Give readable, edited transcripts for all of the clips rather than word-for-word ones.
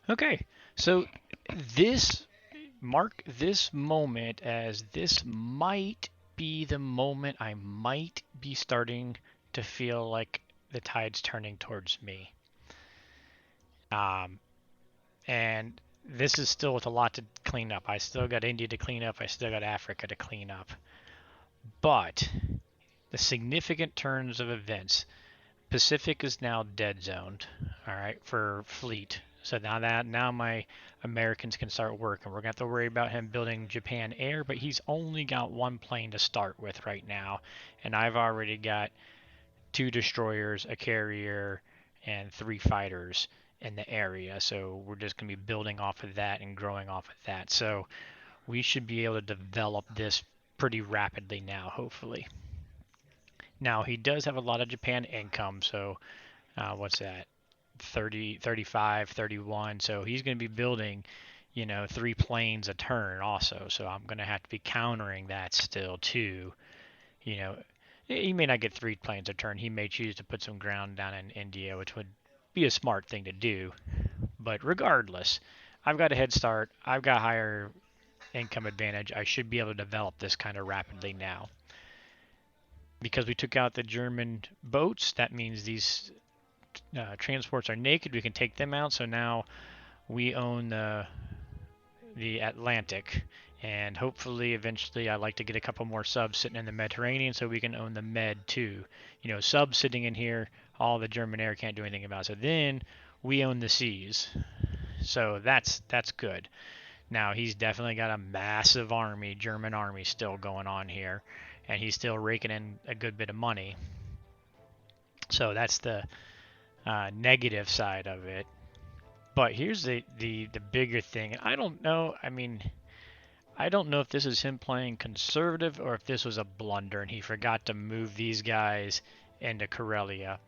Okay, so this mark this moment as this might be the moment I might be starting to feel like the tide's turning towards me. Um, and this is still with a lot to clean up. I still got India to clean up. I still got Africa to clean up. But the significant turns of events, Pacific is now dead zoned, all right, for fleet. So now my Americans can start working. We're gonna have to worry about him building Japan Air, but he's only got one plane to start with right now, and I've already got two destroyers, a carrier, and three fighters in the area. So we're just gonna be building off of that and growing off of that. So we should be able to develop this pretty rapidly now, hopefully. Now he does have a lot of Japan income, so what's that? 30, 35, 31. So he's going to be building, three planes a turn also. So I'm going to have to be countering that still too. You know, he may not get three planes a turn. He may choose to put some ground down in India, which would be a smart thing to do. But regardless, I've got a head start. I've got higher income advantage. I should be able to develop this kind of rapidly now. Because we took out the German boats, that means these transports are naked. We can take them out. So now we own the Atlantic, and hopefully eventually I'd like to get a couple more subs sitting in the Mediterranean so we can own the Med too. Subs sitting in here, all the German air can't do anything about. So then we own the seas. So that's good. Now he's definitely got a massive army, German army still going on here, and he's still raking in a good bit of money. So that's the negative side of it. But here's the bigger thing. I don't know. I mean, I don't know if this is him playing conservative or if this was a blunder and he forgot to move these guys into Karelia.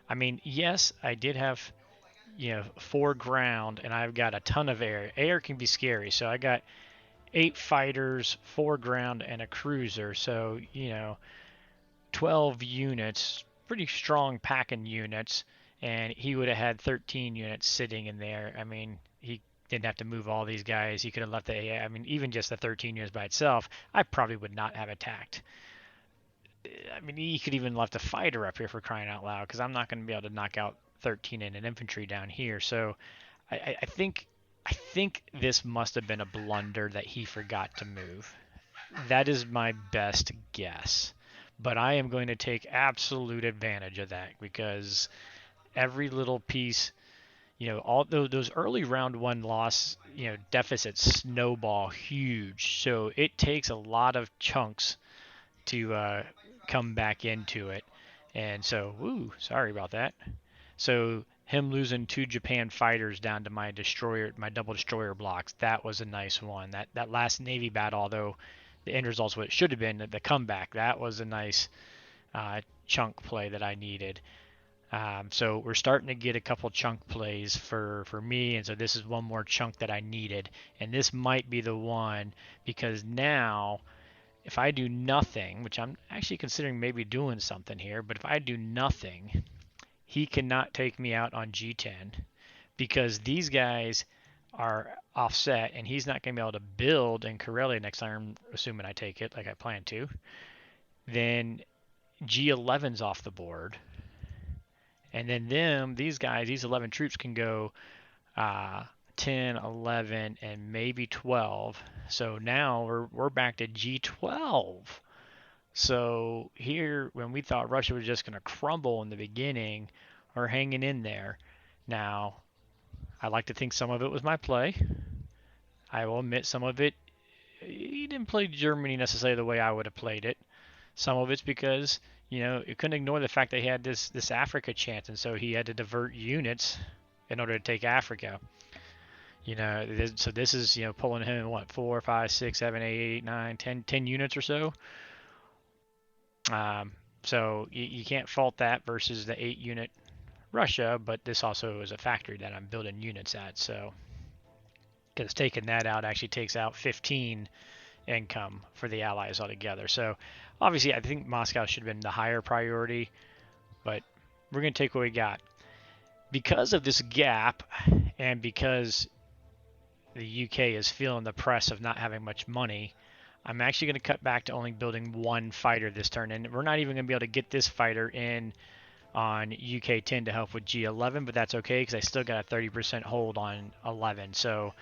I mean, yes, I did have, four ground and I've got a ton of air. Air can be scary. So I got eight fighters, four ground, and a cruiser. So, 12 units, pretty strong packing units, and he would have had 13 units sitting in there. I mean, he didn't have to move all these guys. He could have left the AI. I mean, even just the 13 units by itself, I probably would not have attacked. I mean, he could even left a fighter up here for crying out loud, because I'm not going to be able to knock out 13 in an infantry down here. So I think this must have been a blunder that he forgot to move. That is my best guess. But I am going to take absolute advantage of that because every little piece, all those early round one loss, deficits snowball huge. So it takes a lot of chunks to come back into it. And so, woo, sorry about that. So him losing two Japan fighters down to my double destroyer blocks, that was a nice one. That last Navy battle, although the end result's what it should have been, the comeback, that was a nice chunk play that I needed. So we're starting to get a couple chunk plays for me, and so this is one more chunk that I needed, and this might be the one because now if I do nothing, which I'm actually considering maybe doing something here, but if I do nothing, he cannot take me out on G10 because these guys are offset and he's not going to be able to build in Karelia next time, assuming I take it like I plan to. Then G11's off the board. And then these 11 troops can go 10, 11, and maybe 12. So now we're back to G12. So here, when we thought Russia was just going to crumble in the beginning, we're hanging in there. Now, I like to think some of it was my play. I will admit some of it, he didn't play Germany necessarily the way I would have played it. Some of it's because, you couldn't ignore the fact that he had this Africa chance, and so he had to divert units in order to take Africa. So this is, pulling him in what, 4, 5, 6, 7, 8, 9, 10 units or so. So you can't fault that versus the 8 unit Russia, but this also is a factory that I'm building units at. So, because taking that out actually takes out 15 income for the Allies altogether. So, obviously, I think Moscow should have been the higher priority, but we're going to take what we got. Because of this gap, and because the UK is feeling the press of not having much money, I'm actually going to cut back to only building one fighter this turn. And we're not even going to be able to get this fighter in on UK 10 to help with G11, but that's okay because I still got a 30% hold on 11. So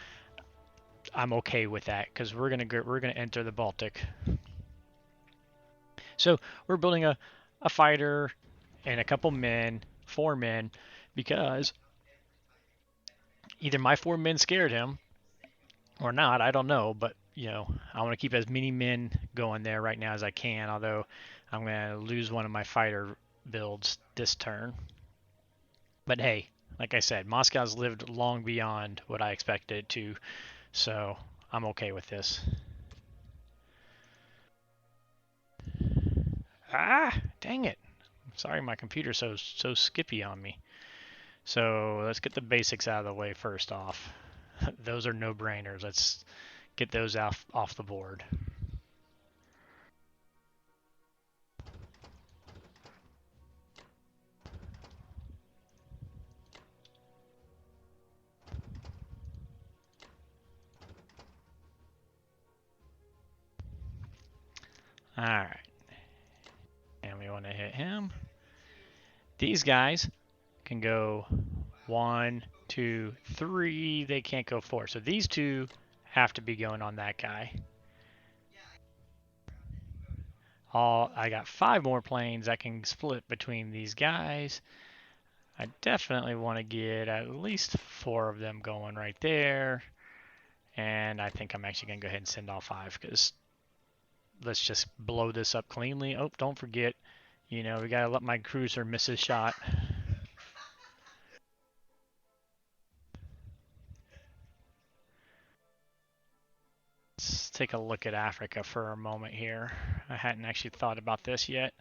I'm okay with that because we're gonna enter the Baltic. So we're building a fighter and a couple men, 4 men, because either my 4 men scared him or not, I don't know. But I want to keep as many men going there right now as I can. Although I'm gonna lose one of my fighter builds this turn. But hey, like I said, Moscow's lived long beyond what I expected it to, so I'm okay with this. Ah, dang it. Sorry my computer's so skippy on me. So let's get the basics out of the way first off. Those are no-brainers. Let's get those off the board. All right. And we want to hit him. These guys can go 1, 2, 3. They can't go 4. So these two have to be going on that guy. I got 5 more planes I can split between these guys. I definitely want to get at least 4 of them going right there. And I think I'm actually going to go ahead and send all 5 because let's just blow this up cleanly. Oh, don't forget, we got to let my cruiser miss his shot. Let's take a look at Africa for a moment here. I hadn't actually thought about this yet.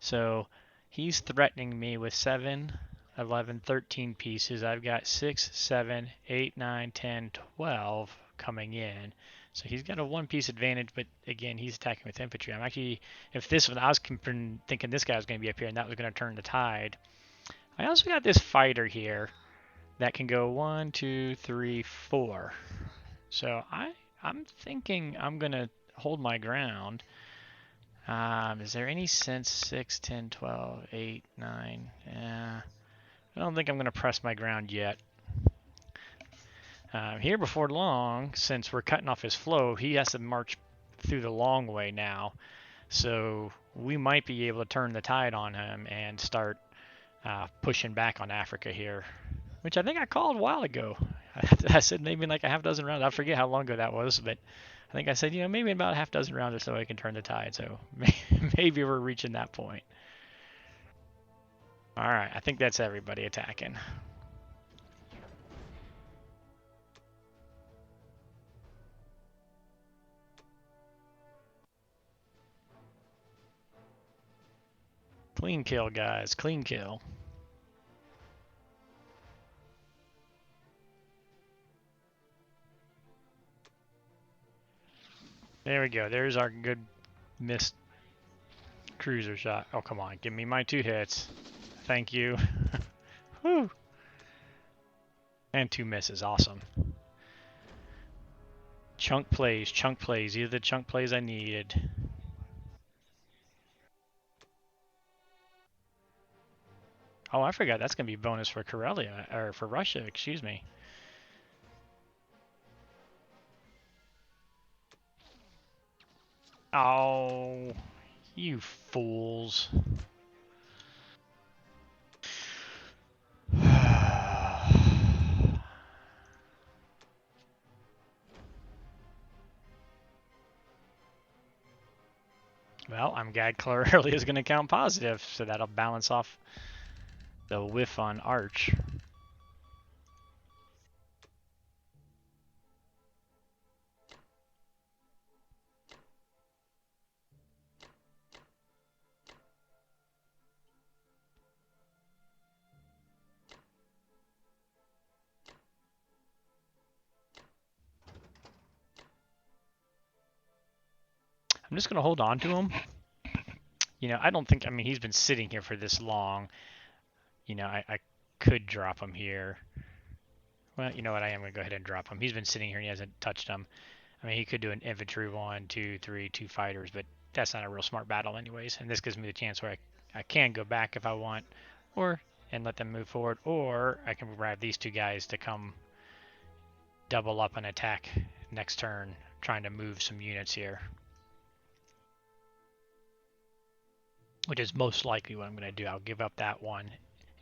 So he's threatening me with 7, 11, 13 pieces. I've got 6, 7, 8, 9, 10, 12 coming in. So he's got a 1-piece advantage, but again, he's attacking with infantry. I'm actually, if this one, I was thinking this guy was going to be up here and that was going to turn the tide. I also got this fighter here that can go 1, 2, 3, 4. So I'm thinking I'm going to hold my ground. Is there any sense 6, 10, 12, 8, 9? Yeah. I don't think I'm going to press my ground yet. Here before long, since we're cutting off his flow, he has to march through the long way now. So we might be able to turn the tide on him and start pushing back on Africa here, which I think I called a while ago. I said maybe like a half dozen rounds. I forget how long ago that was, but I think I said, maybe about a half dozen rounds or so I can turn the tide. So maybe we're reaching that point. All right, I think that's everybody attacking. Clean kill, guys. Clean kill. There we go. There's our good missed cruiser shot. Oh, come on. Give me my 2 hits. Thank you. Whew. And 2 misses. Awesome. Chunk plays. Chunk plays. These are the chunk plays I needed. Oh, I forgot. That's going to be bonus for Karelia. Or for Russia, excuse me. Oh, you fools. Well, I'm glad Karelia is going to count positive, so that'll balance off the whiff on Arch. I'm just going to hold on to him. I don't think, he's been sitting here for this long. I could drop him here. Well, you know what? I am going to go ahead and drop him. He's been sitting here and he hasn't touched him. I mean, he could do an infantry 1, 2, 3, 2 fighters, but that's not a real smart battle anyways. And this gives me the chance where I can go back if I want, or and let them move forward, or I can grab these two guys to come double up and attack next turn, trying to move some units here. Which is most likely what I'm going to do. I'll give up that one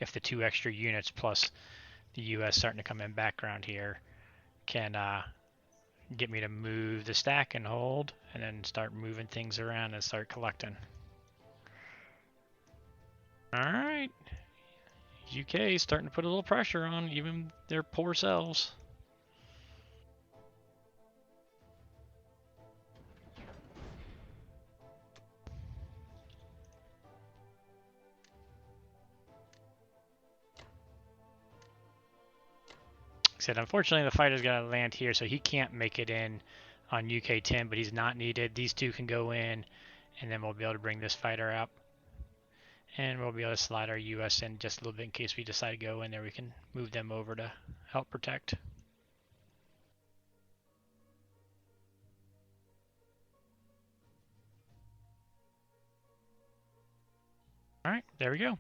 if the 2 extra units plus the U.S. starting to come in background here can get me to move the stack and hold, and then start moving things around and start collecting. Alright. UK is starting to put a little pressure on even their poor selves. Like I said, unfortunately the fighter's got to land here, so he can't make it in on UK 10, but he's not needed. These two can go in, and then we'll be able to bring this fighter up. And we'll be able to slide our US in just a little bit in case we decide to go in there. We can move them over to help protect. All right, there we go.